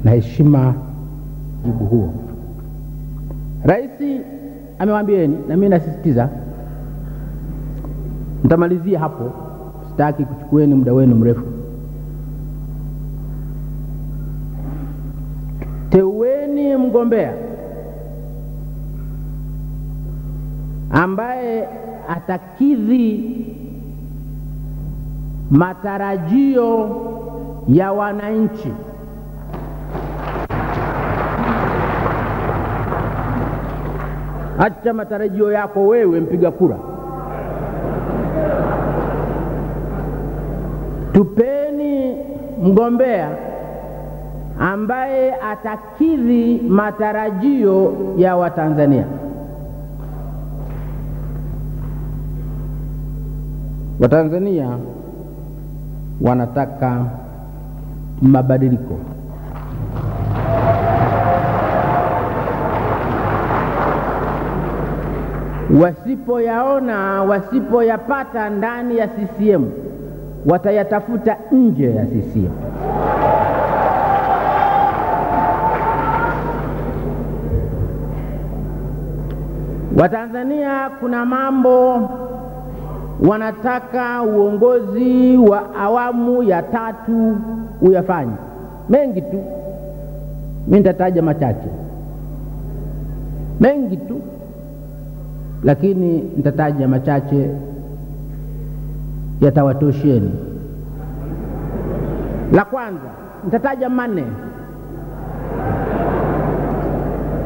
na heshima jibu huo. Rais amewaambieni, na mimi nasisitiza, nitamalizia hapo, sitaki kuchukueni muda wenu mrefu. Teueni mgombea ambaye atakidhi matarajio ya wananchi. Acha matarajio yako wewe mpiga kura. Tupeni mgombea ambaye atakidhi matarajio ya Watanzania. Watanzania wanataka mabadiliko. Wasipoyaona, wasipoyapata ndani ya CCM, watayatafuta nje ya CCM. Watanzania kuna mambo wanataka uongozi wa awamu ya 3 uyafanye, mengi tu. Mimi nitataja machache, mengi tu, lakini nitataja machache yatawatosheni. La kwanza, nitataja manne.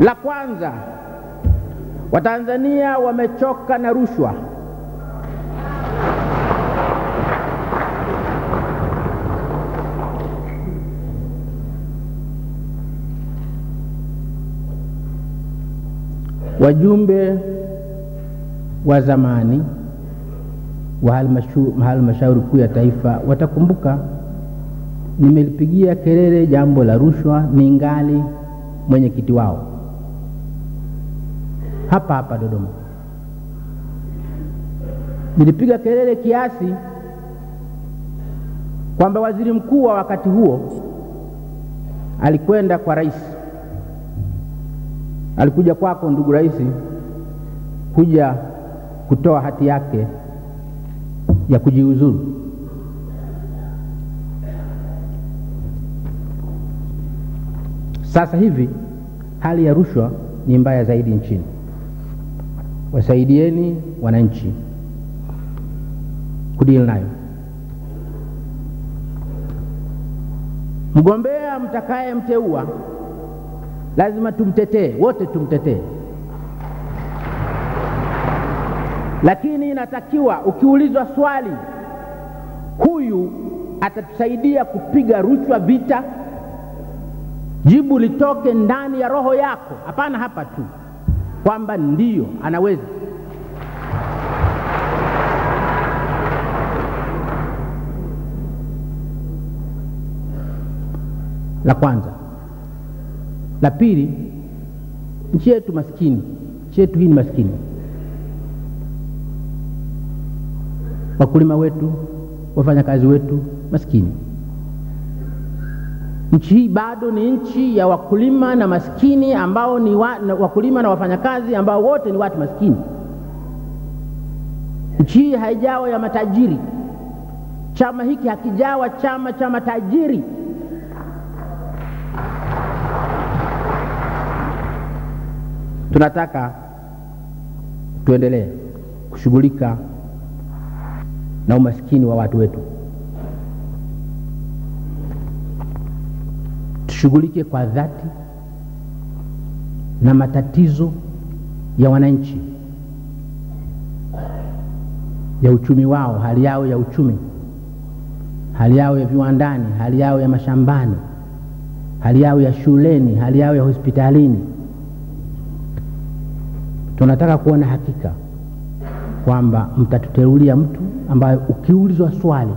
La kwanza, Watanzania wamechoka na rushwa. Wajumbe wa zamani wa halmashauri kuu ya taifa watakumbuka nimelipigia kelele jambo la rushwa ningali mwenyekiti wao hapa Dodoma. Nilipiga kelele kiasi kwamba waziri mkuu wa wakati huo alikwenda kwa rais. Alikuja kwako ndugu rais, kuja kutoa hati yake ya kujiuzulu. Sasa hivi hali ya rushwa ni mbaya zaidi nchini. Wasaidieni wananchi kudili nayo. Mgombea mtakaye mteua lazima tumtetee, wote tumtetee. Lakini inatakiwa ukiulizwa swali, huyu atatusaidia kupiga rushwa vita, jibu litoke ndani ya roho yako. Hapana hapa tu kwamba ndiyo anaweza. La kwanza. La pili, nchi yetu maskini. Nchi yetu hii ni maskini. Wakulima wetu, wafanyakazi wetu maskini. Nchi hii bado ni nchi ya wakulima na maskini ambao ni wakulima na wafanyakazi ambao wote ni watu maskini. Nchi hii haijawa ya matajiri. Chama hiki hakijawa chama cha matajiri. Tunataka tuendelee kushughulika na umaskini wa watu wetu. Tushughulike kwa dhati na matatizo ya wananchi, ya uchumi wao, hali yao ya uchumi, hali yao ya viwandani, hali yao ya mashambani, hali yao ya shuleni, hali yao ya hospitalini. Tunataka kuona hakika kwamba mtatuteulia mtu ambaye ukiulizwa swali,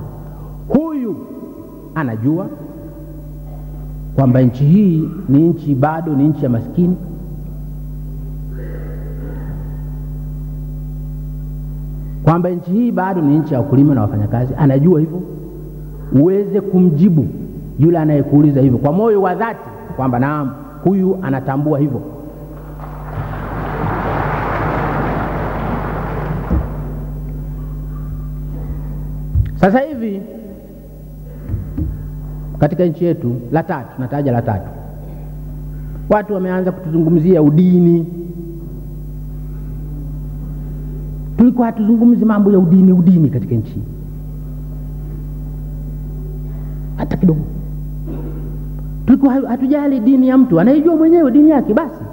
huyu anajua kwamba nchi hii ni nchi bado ni nchi ya maskini, kwamba nchi hii bado ni nchi ya wakulima na wafanyakazi. Anajua hivyo, uweze kumjibu yule anayekuuliza hivyo kwa moyo wa dhati kwamba naam, huyu anatambua hivyo. Sasa hivi katika nchi yetu, la tatu, nataja la tatu, watu wameanza kutuzungumzia udini. Tulikuwa hatuzungumzi mambo ya udini katika nchi hata kidogo. Tulikuwa hatujali dini ya mtu, anaijua mwenyewe dini yake basi.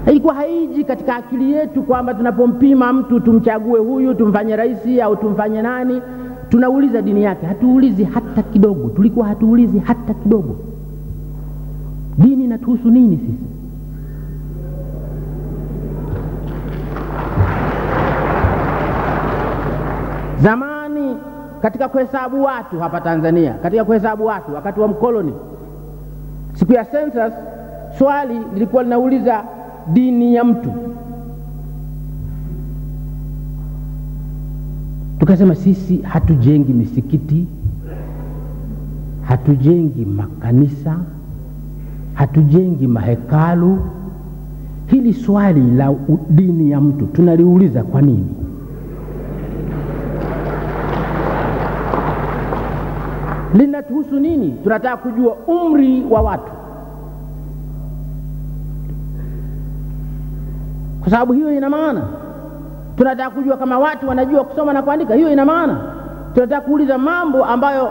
Haikuwa haiji katika akili yetu kwamba tunapompima mtu tumchague huyu, tumfanye rais au tumfanye nani, tunauliza dini yake. Hatuulizi hata kidogo. Tulikuwa hatuulizi hata kidogo. Dini inatuhusu nini sisi? Zamani katika kuhesabu watu hapa Tanzania, katika kuhesabu watu wakati wa mkoloni, siku ya census, swali lilikuwa linauliza dini ya mtu. Tukasema sisi hatujengi misikiti, hatujengi makanisa, hatujengi mahekalu. Hili swali la dini ya mtu tunaliuliza kwa nini? Linatuhusu nini? Tunataka kujua umri wa watu, kwa sababu hiyo ina maana. Tunataka kujua kama watu wanajua kusoma na kuandika, hiyo ina maana. Tunataka kuuliza mambo ambayo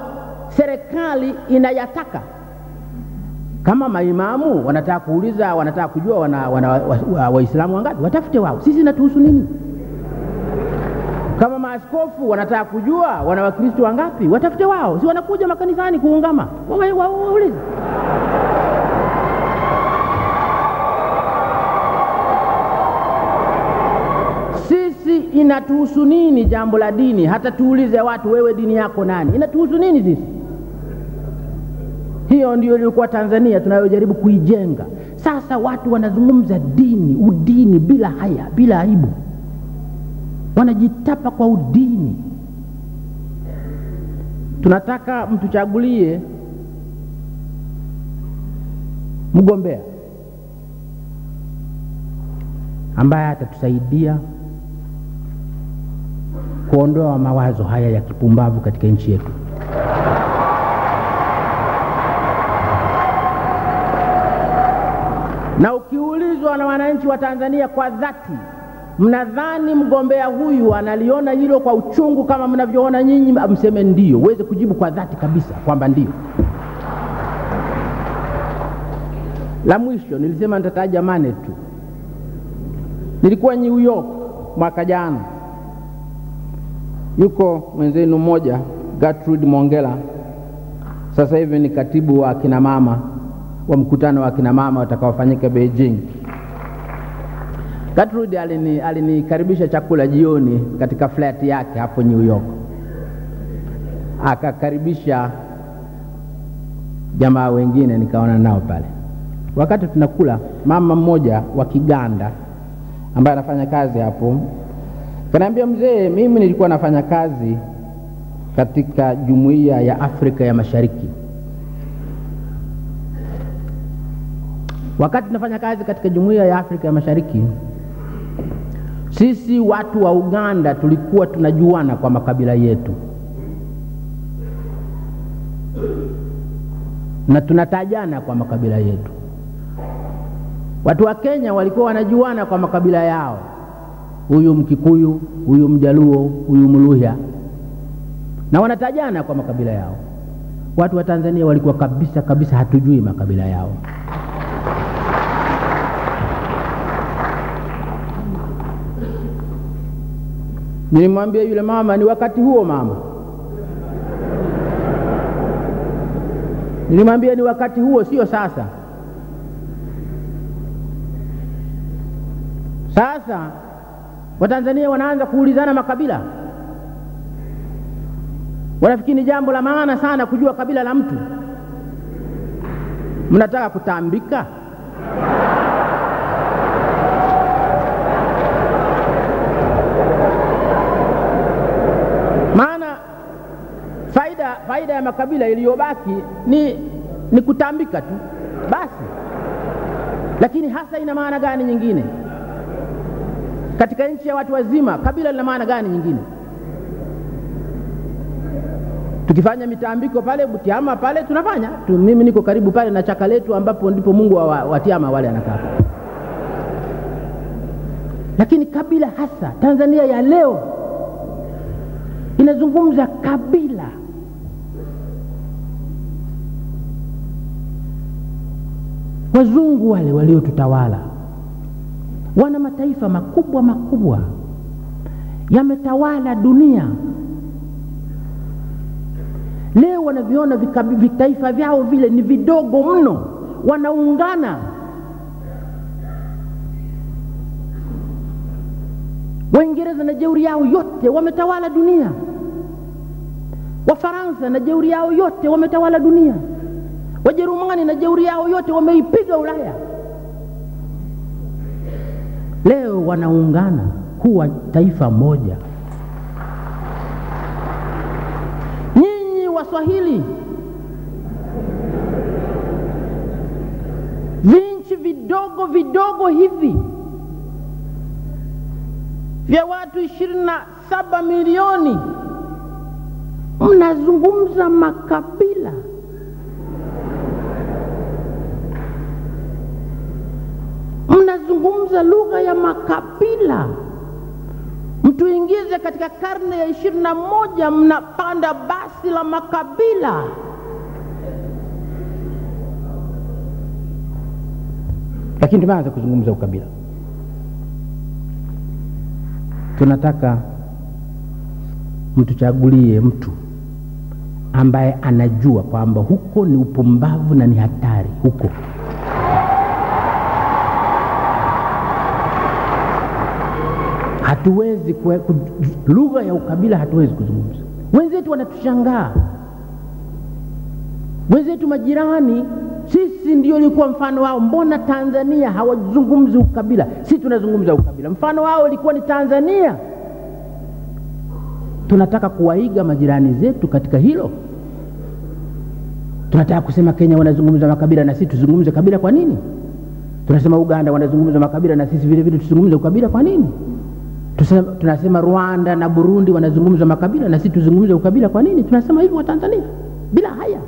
serikali inayataka. Kama maimamu wanataka kuuliza, wanataka kujua Waislamu wangapi, watafute wao. Sisi inatuhusu nini? Kama maaskofu wanataka kujua wana Wakristo wangapi, watafute wao. Si wanakuja makanisani kuungama, waulize. Sisi inatuhusu nini jambo la dini? Hata tuulize watu, wewe dini yako nani? Inatuhusu nini sisi? Hiyo ndio ilikuwa Tanzania tunayojaribu kuijenga. Sasa watu wanazungumza dini, udini bila haya, bila aibu. Wanajitapa kwa udini. Tunataka mtuchagulie mgombea ambaye atatusaidia kuondoa mawazo haya ya kipumbavu katika nchi yetu. Na ukiulizwa na wananchi wa Tanzania kwa dhati, mnadhani mgombea huyu analiona hilo kwa uchungu kama mnavyoona nyinyi, mseme ndio. Uweze kujibu kwa dhati kabisa kwamba ndio. La mwisho nilisema nitataja mane tu. Nilikuwa New York mwaka jana. Yuko mwenzenu mmoja, Gertrude Mongella, sasa hivi ni katibu wa kina mama wa mkutano wa kina mama utakaofanyika Beijing. Gertrude alinikaribisha chakula jioni katika flat yake hapo New York. Akakaribisha jamaa wengine nikaona nao pale. Wakati tunakula, mama mmoja wa Kiganda ambaye anafanya kazi hapo kaniambia, mzee, mimi nilikuwa nafanya kazi katika Jumuiya ya Afrika ya Mashariki. Wakati tunafanya kazi katika Jumuiya ya Afrika ya Mashariki, sisi watu wa Uganda tulikuwa tunajuana kwa makabila yetu, na tunatajana kwa makabila yetu. Watu wa Kenya walikuwa wanajuana kwa makabila yao, huyu Mkikuyu, huyu Mjaluo, huyu Mluhya, na wanatajana kwa makabila yao. Watu wa Tanzania walikuwa kabisa hatujui makabila yao. Nilimwambia yule mama, ni wakati huo mama. Nilimwambia ni wakati huo, sio sasa. Sasa Watanzania wanaanza kuulizana makabila. Wanafikiri ni jambo la maana sana kujua kabila la mtu. Mnataka kutambika? Maana faida ya makabila iliyobaki ni kutambika tu basi. Lakini hasa ina maana gani nyingine? Katika nchi ya watu wazima kabila lina maana gani nyingine? Tukifanya mitambiko pale Butiama pale tunafanya mimi niko karibu pale na chaka letu ambapo ndipo Mungu wa Watiama wale anakaa. Lakini kabila hasa Tanzania ya leo inazungumza kabila. Wazungu wale waliotutawala wana mataifa makubwa makubwa yametawala dunia. Leo wanaviona vitaifa vyao vile ni vidogo mno, wanaungana. Waingereza na jeuri yao yote wametawala dunia. Wafaransa na jeuri yao yote wametawala dunia. Wajerumani na jeuri yao yote wameipiga Ulaya. Leo wanaungana kuwa taifa moja. Nyinyi Waswahili, vinchi vidogo vidogo hivi vya watu 27 milioni mnazungumza makabila. Mnazungumza lugha ya makabila. Mtu ingize katika karne ya 21 mnapanda basi la makabila. Lakini tumeanza kuzungumza ukabila. Tunataka mtuchagulie mtu ambaye anajua kwamba huko ni upumbavu na ni hatari huko. Hatuwezi lugha ya ukabila hatuwezi kuzungumza. Wenzetu wanatushangaa. Wenzetu majirani, sisi ndio ilikuwa mfano wao. Mbona Tanzania hawazungumzi ukabila? Sisi tunazungumza ukabila. Mfano wao ilikuwa ni Tanzania. Tunataka kuwaiga majirani zetu katika hilo. Tunataka kusema Kenya wanazungumza makabila na sisi tuzungumze kabila, kwa nini? Tunasema Uganda wanazungumza makabila na sisi vile vile tuzungumze ukabila, kwa nini? Tunasema Rwanda na Burundi wanazungumza makabila na sisi tuzungumze ukabila, kwa nini? Tunasema hivyo wa Tanzania bila haya.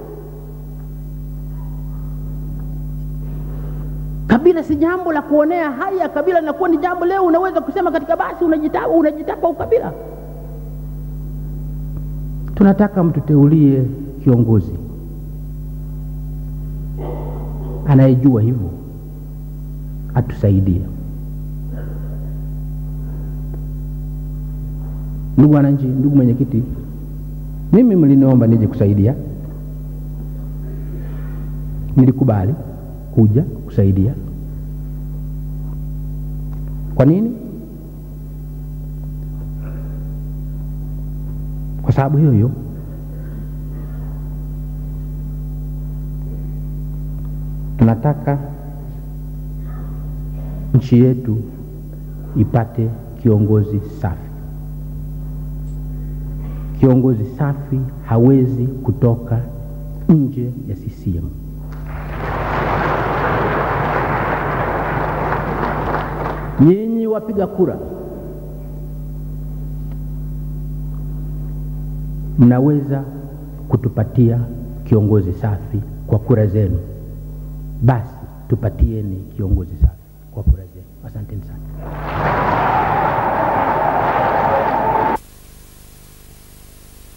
Kabila si jambo la kuonea haya. Kabila linakuwa ni jambo leo unaweza kusema katika basi unajitapa ukabila. Tunataka mtuteulie kiongozi anayejua hivyo, atusaidie. Ndugu wananchi, ndugu mwenyekiti, mimi mliniomba nije kusaidia. Nilikubali kuja kusaidia. Kwa nini? Kwa sababu hiyo tunataka nchi yetu ipate kiongozi safi. Kiongozi safi hawezi kutoka nje ya CCM. Nyinyi wapiga kura mnaweza kutupatia kiongozi safi kwa kura zenu. Basi tupatieni kiongozi safi kwa kura zenu. Asanteni sana.